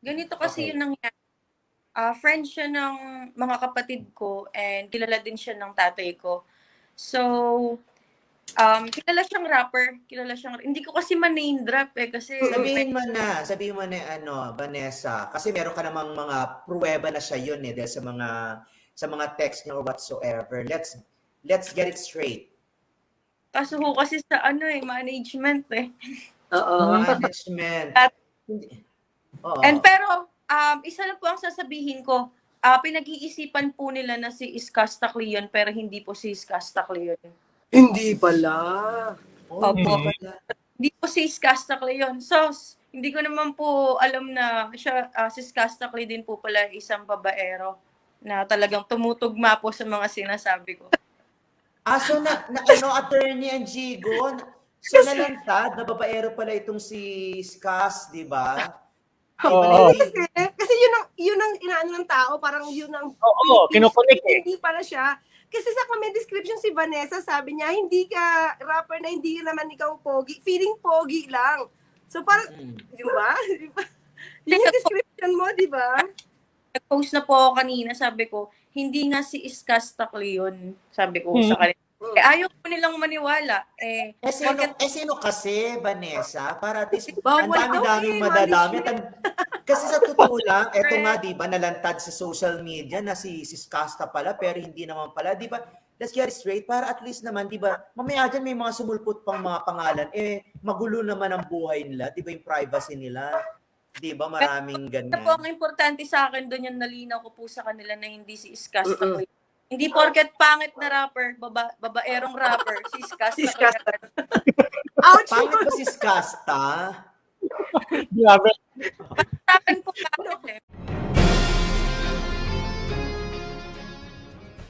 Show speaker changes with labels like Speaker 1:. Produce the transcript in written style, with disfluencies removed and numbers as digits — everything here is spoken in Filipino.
Speaker 1: Ganito kasi
Speaker 2: Okay.
Speaker 1: yung nangyari. Friend siya ng mga kapatid ko and kilala din siya ng tatay ko. So, kilala siyang rapper, hindi ko kasi ma-name drop kasi
Speaker 2: Sabihin mo na ano, Vanessa, kasi meron ka namang mga pruweba na siya yun eh, dahil sa mga text niya or whatsoever. Let's get it straight.
Speaker 1: kaso ho kasi sa management eh.
Speaker 3: Oo.
Speaker 2: Management.
Speaker 1: At,
Speaker 2: Hindi.
Speaker 1: pero isa lang po ang sasabihin ko, pinag-iisipan po nila na si Iskasta Cleon pero hindi po si Iskasta Cleon.
Speaker 3: Hindi pala.
Speaker 2: Oh, hindi
Speaker 1: Opo.
Speaker 2: pala.
Speaker 1: Hindi po si Iskasta Cleon. So, hindi ko naman po alam na siya, si Iskasta Cleon din po pala isang babaero na talagang tumutugma po sa mga sinasabi ko.
Speaker 2: So attorney Anjigo, so nalantad, na babaero pala itong si Skas, di ba? Di ba
Speaker 4: Oo.
Speaker 3: Kasi yun ang inaano ng tao, parang yun ang
Speaker 4: Oo, kinukunik eh.
Speaker 3: hindi pala siya. Kasi sa comment description si Vanessa, sabi niya, hindi ka rapper na hindi naman ikaw pogi. Feeling pogi lang. So parang, di ba? Yun yung description mo, di ba?
Speaker 1: Nag-post na po ako kanina, sabi ko, hindi nga si Iskasta Cleon, sabi ko sa kanila. Ayaw po nilang maniwala.
Speaker 2: Sino kasi, Vanessa? Para at least, ang
Speaker 3: Bawal daw
Speaker 2: dami-daming
Speaker 3: eh,
Speaker 2: madadami. Kasi sa totoo lang, eto
Speaker 1: Correct.
Speaker 2: nga, di ba, nalantad sa social media na si Skasta pala, pero hindi naman pala, di ba? Let's get it straight, para at least naman, di ba, mamaya dyan may mga sumulpot pang mga pangalan, magulo naman ang buhay nila, di ba, yung privacy nila. Di ba, maraming ganyan.
Speaker 1: Ito po ang importante sa akin doon, yung nalinaw ko po sa kanila na hindi si Iskasta Cleon. Hindi porket pangit na rapper, babaerong rapper, si Iskasta Cleon.
Speaker 3: Ouch!
Speaker 2: Pangit ba si Skasta?
Speaker 4: Grabe.